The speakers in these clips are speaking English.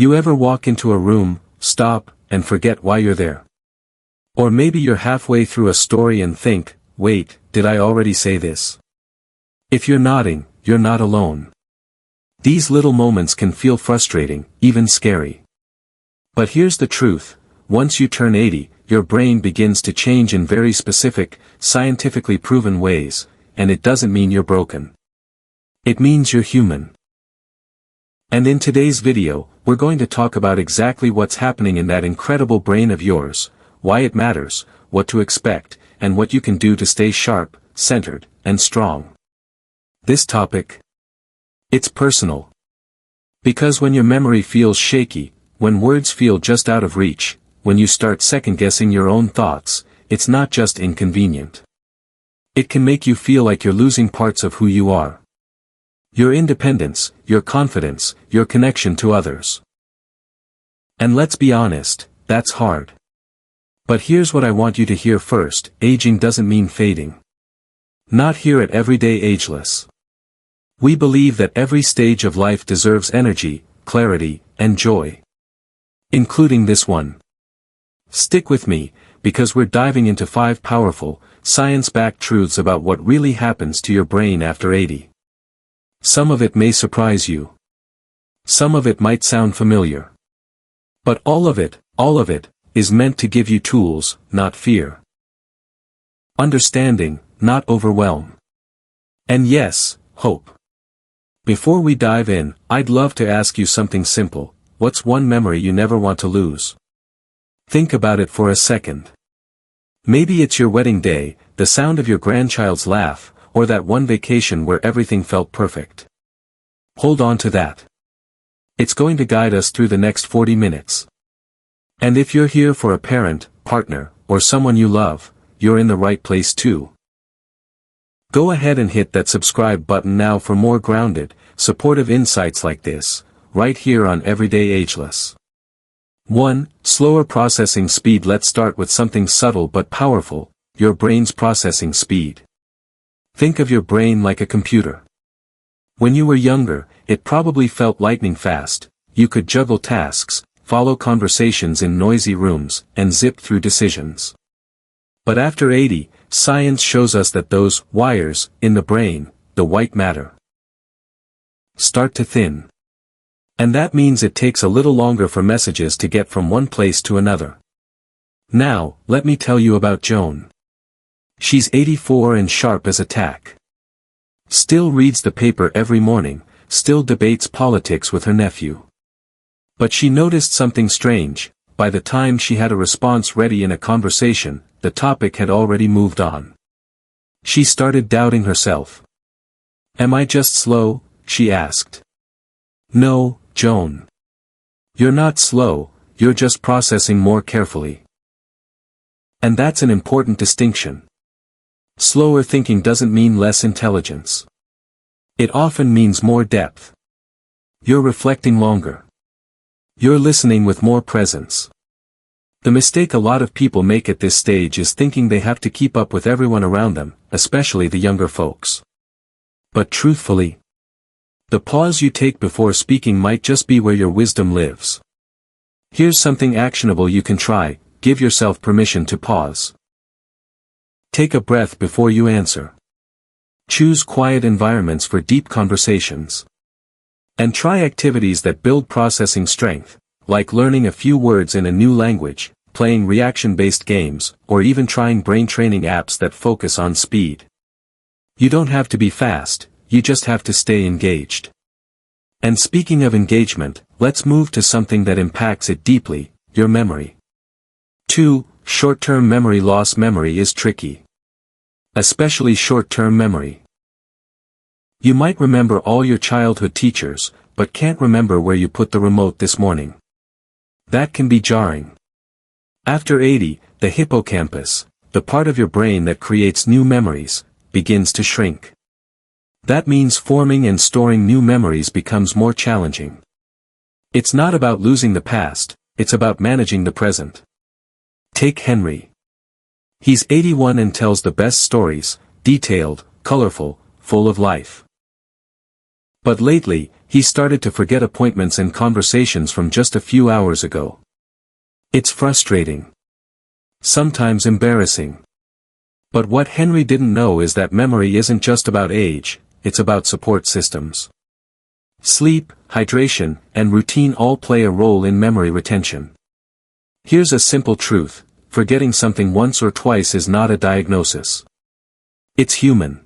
You ever walk into a room, stop, and forget why you're there? Or maybe you're halfway through a story and think, wait, did I already say this? If you're nodding, you're not alone. These little moments can feel frustrating, even scary. But here's the truth, once you turn 80, your brain begins to change in very specific, scientifically proven ways, and it doesn't mean you're broken. It means you're human. And in today's video, we're going to talk about exactly what's happening in that incredible brain of yours, why it matters, what to expect, and what you can do to stay sharp, centered, and strong. This topic, it's personal. Because when your memory feels shaky, when words feel just out of reach, when you start second-guessing your own thoughts, it's not just inconvenient. It can make you feel like you're losing parts of who you are. Your independence, your confidence, your connection to others. And let's be honest, that's hard. But here's what I want you to hear first, aging doesn't mean fading. Not here at Everyday Ageless. We believe that every stage of life deserves energy, clarity, and joy. Including this one. Stick with me, because we're diving into 5 powerful, science-backed truths about what really happens to your brain after 80. Some of it may surprise you. Some of it might sound familiar. But all of it, is meant to give you tools, not fear. Understanding, not overwhelm. And yes, hope. Before we dive in, I'd love to ask you something simple. What's one memory you never want to lose? Think about it for a second. Maybe it's your wedding day, the sound of your grandchild's laugh, or that one vacation where everything felt perfect. Hold on to that. It's going to guide us through the next 40 minutes. And if you're here for a parent, partner, or someone you love, you're in the right place too. Go ahead and hit that subscribe button now for more grounded, supportive insights like this, right here on Everyday Ageless. 1. Slower processing speed. Let's start with something subtle but powerful, your brain's processing speed. Think of your brain like a computer. When you were younger, it probably felt lightning fast, you could juggle tasks, follow conversations in noisy rooms, and zip through decisions. But after 80, science shows us that those wires in the brain, the white matter, start to thin. And that means it takes a little longer for messages to get from one place to another. Now, let me tell you about Joan. She's 84 and sharp as a tack. Still reads the paper every morning, still debates politics with her nephew. But she noticed something strange. By the time she had a response ready in a conversation, the topic had already moved on. She started doubting herself. Am I just slow? She asked. No, Joan. You're not slow, you're just processing more carefully. And that's an important distinction. Slower thinking doesn't mean less intelligence. It often means more depth. You're reflecting longer. You're listening with more presence. The mistake a lot of people make at this stage is thinking they have to keep up with everyone around them, especially the younger folks. But truthfully, the pause you take before speaking might just be where your wisdom lives. Here's something actionable you can try. Give yourself permission to pause. Take a breath before you answer. Choose quiet environments for deep conversations. And try activities that build processing strength, like learning a few words in a new language, playing reaction-based games, or even trying brain training apps that focus on speed. You don't have to be fast, you just have to stay engaged. And speaking of engagement, let's move to something that impacts it deeply, your memory. 2. Short-term memory loss. Memory is tricky. Especially short-term memory. You might remember all your childhood teachers, but can't remember where you put the remote this morning. That can be jarring. After 80, the hippocampus, the part of your brain that creates new memories, begins to shrink. That means forming and storing new memories becomes more challenging. It's not about losing the past, it's about managing the present. Take Henry. He's 81 and tells the best stories, detailed, colorful, full of life. But lately, He started to forget appointments and conversations from just a few hours ago. It's frustrating. Sometimes embarrassing. But what Henry didn't know is that memory isn't just about age, it's about support systems. Sleep, hydration, and routine all play a role in memory retention. Here's a simple truth: forgetting something once or twice is not a diagnosis. It's human.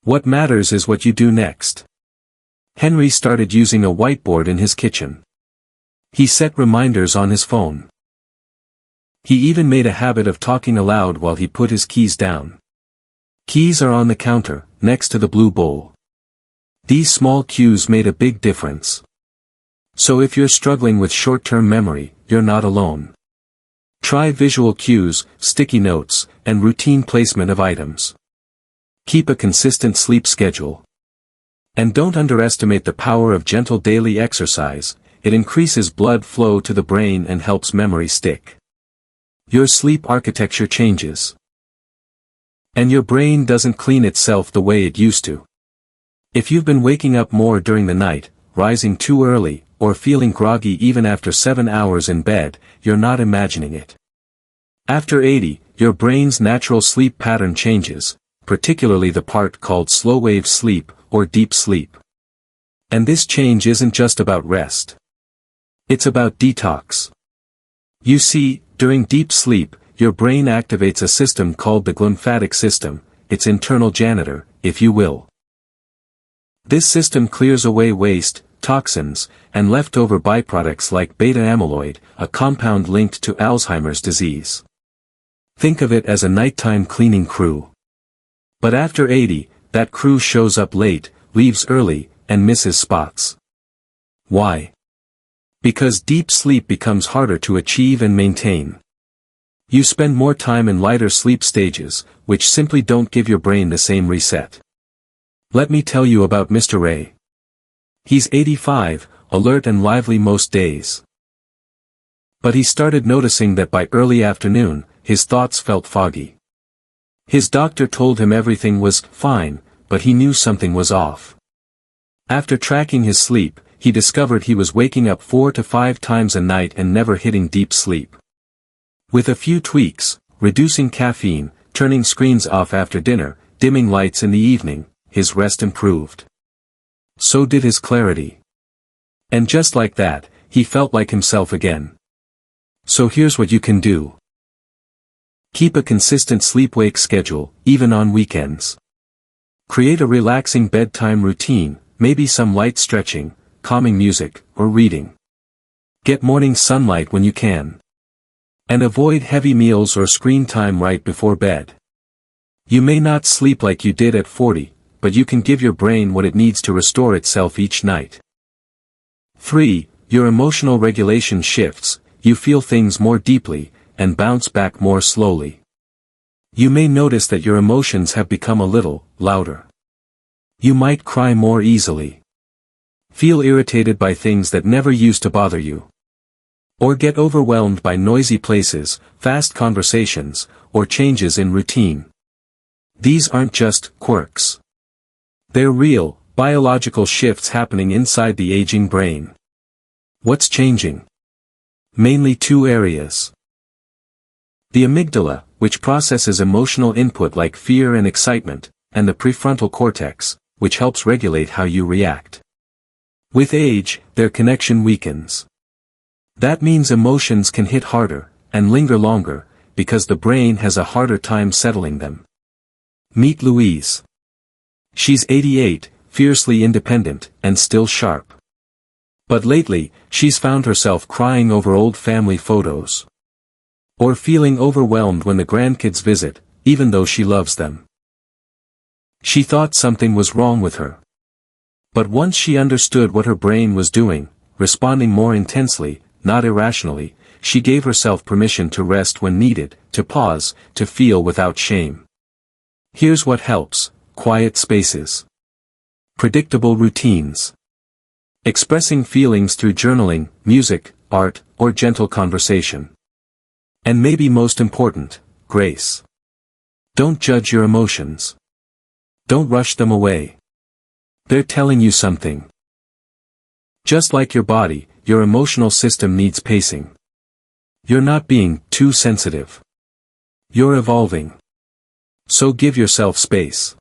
What matters is what you do next. Henry started using a whiteboard in his kitchen. He set reminders on his phone. He even made a habit of talking aloud while he put his keys down. Keys are on the counter, next to the blue bowl. These small cues made a big difference. So if you're struggling with short-term memory, you're not alone. Try visual cues, sticky notes, and routine placement of items. Keep a consistent sleep schedule. And don't underestimate the power of gentle daily exercise. It increases blood flow to the brain and helps memory stick. Your sleep architecture changes. And your brain doesn't clean itself the way it used to. If you've been waking up more during the night, rising too early, or feeling groggy even after 7 hours in bed, you're not imagining it. After 80, your brain's natural sleep pattern changes, particularly the part called slow-wave sleep, or deep sleep. And this change isn't just about rest. It's about detox. You see, during deep sleep, your brain activates a system called the glymphatic system, its internal janitor, if you will. This system clears away waste, toxins, and leftover byproducts like beta-amyloid, a compound linked to Alzheimer's disease. Think of it as a nighttime cleaning crew. But after 80, that crew shows up late, leaves early, and misses spots. Why? Because deep sleep becomes harder to achieve and maintain. You spend more time in lighter sleep stages, which simply don't give your brain the same reset. Let me tell you about Mr. Ray. He's 85, alert and lively most days. But he started noticing that by early afternoon, his thoughts felt foggy. His doctor told him everything was fine, but he knew something was off. After tracking his sleep, he discovered he was waking up 4 to 5 times a night and never hitting deep sleep. With a few tweaks, reducing caffeine, turning screens off after dinner, dimming lights in the evening, his rest improved. So did his clarity. And just like that, he felt like himself again. So here's what you can do. Keep a consistent sleep-wake schedule, even on weekends. Create a relaxing bedtime routine, maybe some light stretching, calming music, or reading. Get morning sunlight when you can. And avoid heavy meals or screen time right before bed. You may not sleep like you did at 40, but you can give your brain what it needs to restore itself each night. 3. Your emotional regulation shifts, you feel things more deeply, and bounce back more slowly. You may notice that your emotions have become a little louder. You might cry more easily. Feel irritated by things that never used to bother you. Or get overwhelmed by noisy places, fast conversations, or changes in routine. These aren't just quirks. They're real, biological shifts happening inside the aging brain. What's changing? Mainly 2 areas. The amygdala, which processes emotional input like fear and excitement, and the prefrontal cortex, which helps regulate how you react. With age, their connection weakens. That means emotions can hit harder, and linger longer, because the brain has a harder time settling them. Meet Louise. She's 88, fiercely independent, and still sharp. But lately, she's found herself crying over old family photos. Or feeling overwhelmed when the grandkids visit, even though she loves them. She thought something was wrong with her. But once she understood what her brain was doing, responding more intensely, not irrationally, she gave herself permission to rest when needed, to pause, to feel without shame. Here's what helps: quiet spaces. Predictable routines. Expressing feelings through journaling, music, art, or gentle conversation. And maybe most important, grace. Don't judge your emotions. Don't rush them away. They're telling you something. Just like your body, your emotional system needs pacing. You're not being too sensitive. You're evolving. So give yourself space.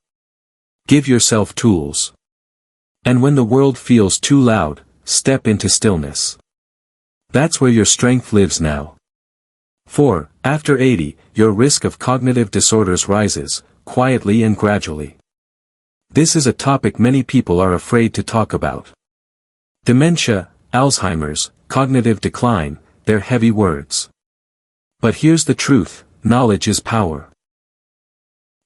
Give yourself tools. And when the world feels too loud, step into stillness. That's where your strength lives now. 4. After 80, your risk of cognitive disorders rises, quietly and gradually. This is a topic many people are afraid to talk about. Dementia, Alzheimer's, cognitive decline, they're heavy words. But here's the truth, knowledge is power.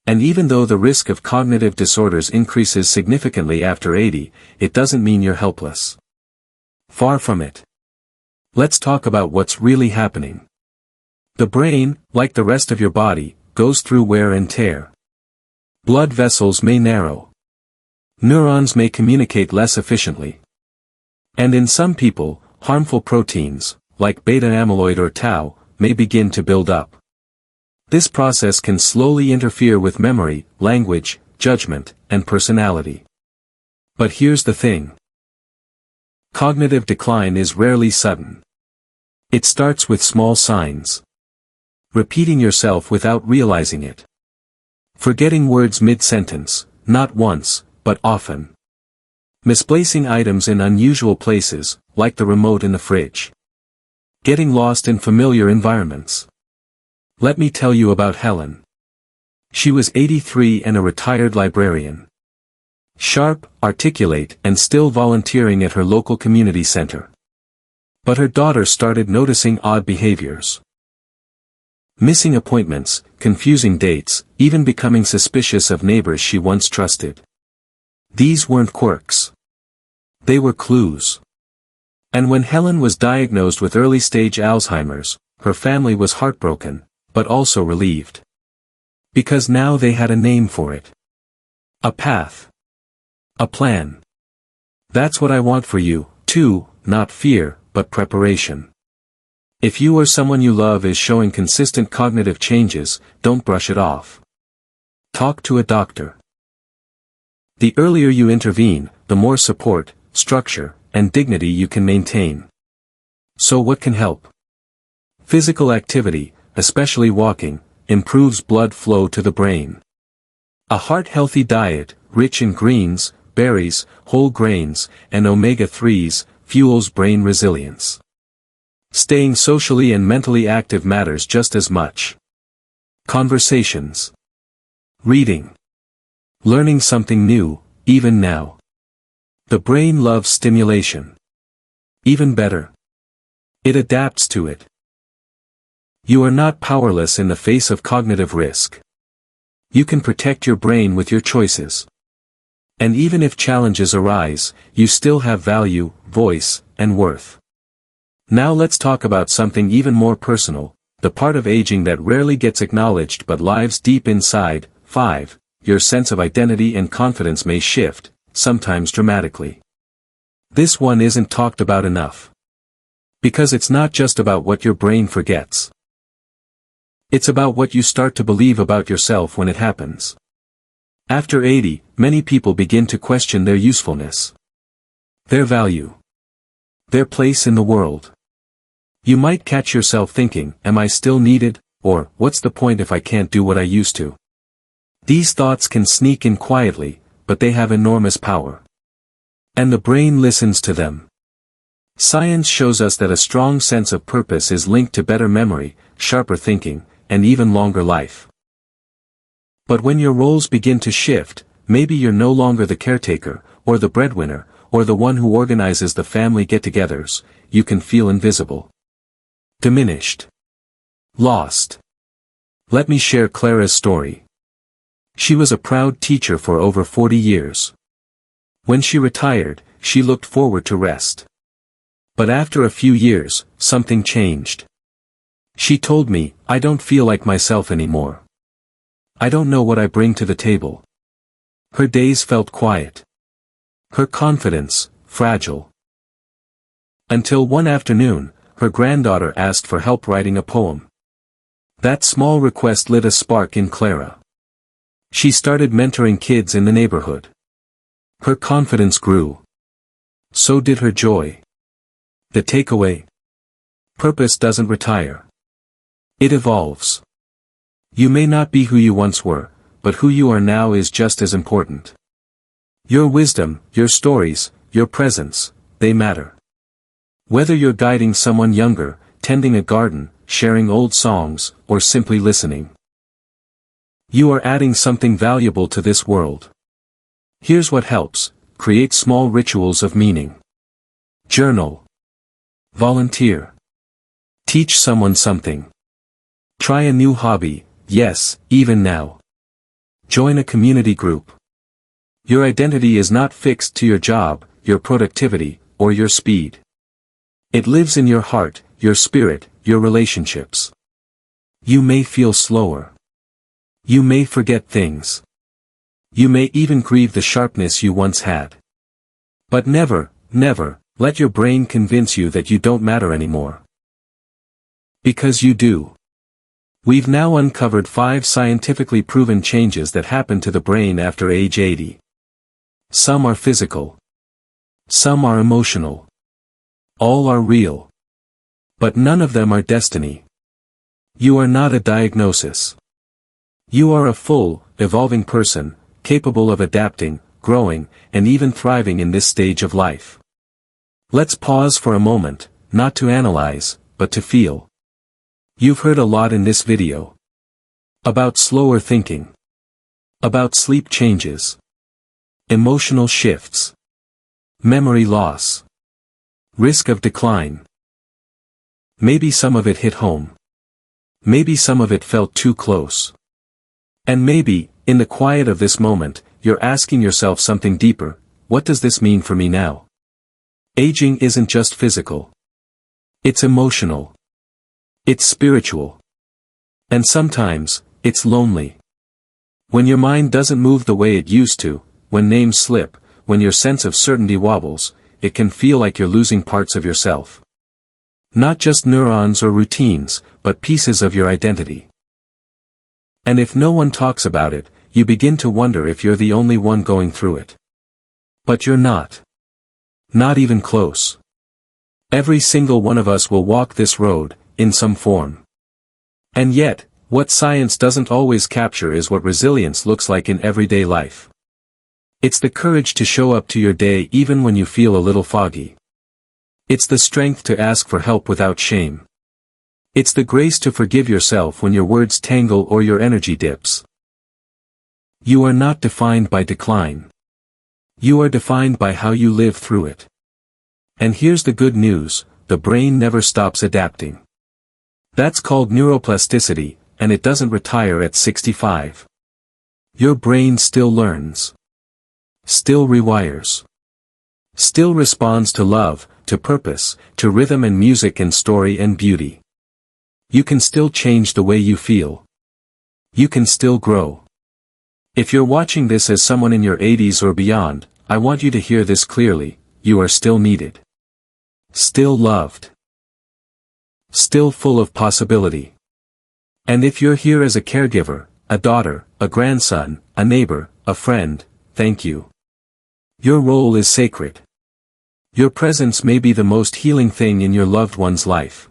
And even though the risk of cognitive disorders increases significantly after 80, it doesn't mean you're helpless. Far from it. Let's talk about what's really happening. The brain, like the rest of your body, goes through wear and tear. Blood vessels may narrow. Neurons may communicate less efficiently. And in some people, harmful proteins, like beta amyloid or tau, may begin to build up. This process can slowly interfere with memory, language, judgment, and personality. But here's the thing. Cognitive decline is rarely sudden. It starts with small signs. Repeating yourself without realizing it. Forgetting words mid-sentence, not once, but often. Misplacing items in unusual places, like the remote in the fridge. Getting lost in familiar environments. Let me tell you about Helen. She was 83 and a retired librarian. Sharp, articulate, and still volunteering at her local community center. But her daughter started noticing odd behaviors. Missing appointments, confusing dates, even becoming suspicious of neighbors she once trusted. These weren't quirks. They were clues. And when Helen was diagnosed with early-stage Alzheimer's, her family was heartbroken, but also relieved. Because now they had a name for it. A path. A plan. That's what I want for you, too, not fear, but preparation. If you or someone you love is showing consistent cognitive changes, don't brush it off. Talk to a doctor. The earlier you intervene, the more support, structure, and dignity you can maintain. So what can help? Physical activity, especially walking, improves blood flow to the brain. A heart-healthy diet, rich in greens, berries, whole grains, and omega-3s, fuels brain resilience. Staying socially and mentally active matters just as much. Conversations. Reading. Learning something new, even now. The brain loves stimulation. Even better. It adapts to it. You are not powerless in the face of cognitive risk. You can protect your brain with your choices. And even if challenges arise, you still have value, voice, and worth. Now let's talk about something even more personal, the part of aging that rarely gets acknowledged but lives deep inside. 5. Your sense of identity and confidence may shift, sometimes dramatically. This one isn't talked about enough. Because it's not just about what your brain forgets. It's about what you start to believe about yourself when it happens. After 80, many people begin to question their usefulness. Their value. Their place in the world. You might catch yourself thinking, am I still needed, or, what's the point if I can't do what I used to? These thoughts can sneak in quietly, but they have enormous power. And the brain listens to them. Science shows us that a strong sense of purpose is linked to better memory, sharper thinking, and even longer life. But when your roles begin to shift, maybe you're no longer the caretaker, or the breadwinner, or the one who organizes the family get-togethers, you can feel invisible. Diminished. Lost. Let me share Clara's story. She was a proud teacher for over 40 years. When she retired, she looked forward to rest. But after a few years, something changed. She told me, I don't feel like myself anymore. I don't know what I bring to the table. Her days felt quiet. Her confidence, fragile. Until one afternoon, her granddaughter asked for help writing a poem. That small request lit a spark in Clara. She started mentoring kids in the neighborhood. Her confidence grew. So did her joy. The takeaway: purpose doesn't retire. It evolves. You may not be who you once were, but who you are now is just as important. Your wisdom, your stories, your presence, they matter. Whether you're guiding someone younger, tending a garden, sharing old songs, or simply listening, you are adding something valuable to this world. Here's what helps: create small rituals of meaning. Journal. Volunteer. Teach someone something. Try a new hobby, yes, even now. Join a community group. Your identity is not fixed to your job, your productivity, or your speed. It lives in your heart, your spirit, your relationships. You may feel slower. You may forget things. You may even grieve the sharpness you once had. But never, never, let your brain convince you that you don't matter anymore. Because you do. We've now uncovered 5 scientifically proven changes that happen to the brain after age 80. Some are physical. Some are emotional. All are real. But none of them are destiny. You are not a diagnosis. You are a full, evolving person, capable of adapting, growing, and even thriving in this stage of life. Let's pause for a moment, not to analyze, but to feel. You've heard a lot in this video. About slower thinking. About sleep changes. Emotional shifts. Memory loss. Risk of decline. Maybe some of it hit home. Maybe some of it felt too close. And maybe, in the quiet of this moment, you're asking yourself something deeper: what does this mean for me now? Aging isn't just physical. It's emotional. It's spiritual. And sometimes, it's lonely. When your mind doesn't move the way it used to, when names slip, when your sense of certainty wobbles, it can feel like you're losing parts of yourself. Not just neurons or routines, but pieces of your identity. And if no one talks about it, you begin to wonder if you're the only one going through it. But you're not. Not even close. Every single one of us will walk this road, in some form. And yet, what science doesn't always capture is what resilience looks like in everyday life. It's the courage to show up to your day even when you feel a little foggy. It's the strength to ask for help without shame. It's the grace to forgive yourself when your words tangle or your energy dips. You are not defined by decline. You are defined by how you live through it. And here's the good news: the brain never stops adapting. That's called neuroplasticity, and it doesn't retire at 65. Your brain still learns. Still rewires. Still responds to love, to purpose, to rhythm and music and story and beauty. You can still change the way you feel. You can still grow. If you're watching this as someone in your 80s or beyond, I want you to hear this clearly: you are still needed. Still loved. Still full of possibility. And if you're here as a caregiver, a daughter, a grandson, a neighbor, a friend, thank you. Your role is sacred. Your presence may be the most healing thing in your loved one's life.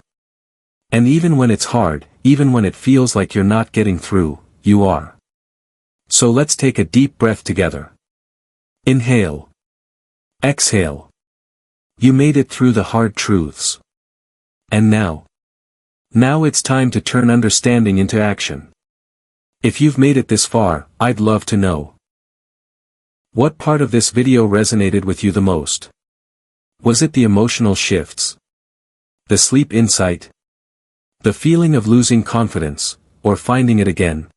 And even when it's hard, even when it feels like you're not getting through, you are. So let's take a deep breath together. Inhale. Exhale. You made it through the hard truths. And now it's time to turn understanding into action. If you've made it this far, I'd love to know. What part of this video resonated with you the most? Was it the emotional shifts? The sleep insight? The feeling of losing confidence, or finding it again?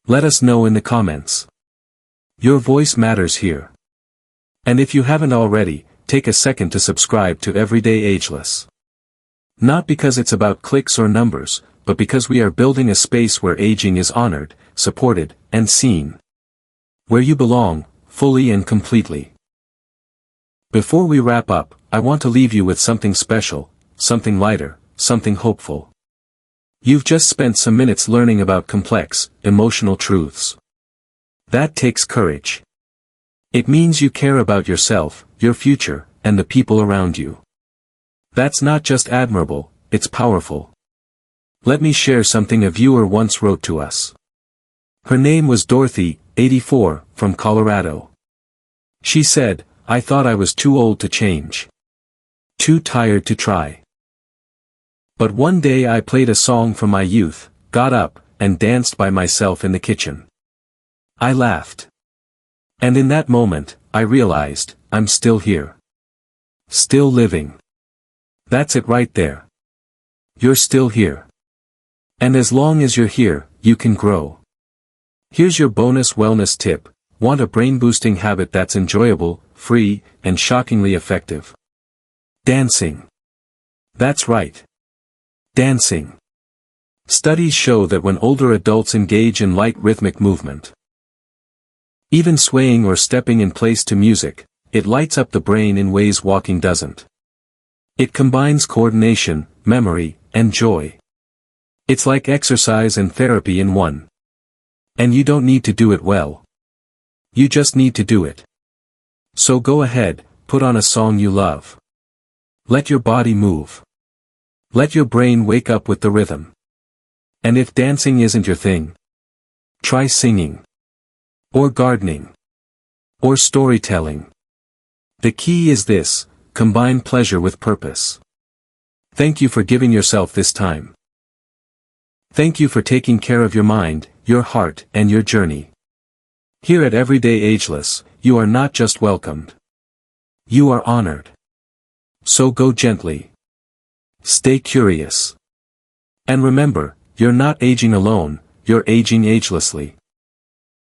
Let us know in the comments. Your voice matters here. And if you haven't already, take a second to subscribe to Everyday Ageless. Not because it's about clicks or numbers, but because we are building a space where aging is honored, supported, and seen. Where you belong, fully and completely. Before we wrap up, I want to leave you with something special, something lighter, something hopeful. You've just spent some minutes learning about complex, emotional truths. That takes courage. It means you care about yourself, your future, and the people around you. That's not just admirable, it's powerful. Let me share something a viewer once wrote to us. Her name was Dorothy, 84, from Colorado. She said, "I thought I was too old to change. Too tired to try. But one day I played a song from my youth, got up, and danced by myself in the kitchen. I laughed. And in that moment, I realized, I'm still here. Still living. That's it right there. You're still here. And as long as you're here, you can grow." Here's your bonus wellness tip. Want a brain-boosting habit that's enjoyable, free, and shockingly effective? Dancing. That's right. Dancing. Studies show that when older adults engage in light rhythmic movement, even swaying or stepping in place to music, it lights up the brain in ways walking doesn't. It combines coordination, memory, and joy. It's like exercise and therapy in one. And you don't need to do it well. You just need to do it. So go ahead, put on a song you love. Let your body move. Let your brain wake up with the rhythm. And if dancing isn't your thing, try singing. Or gardening. Or storytelling. The key is this: combine pleasure with purpose. Thank you for giving yourself this time. Thank you for taking care of your mind, your heart, and your journey. Here at Everyday Ageless, you are not just welcomed. You are honored. So go gently. Stay curious. And remember, you're not aging alone, you're aging agelessly.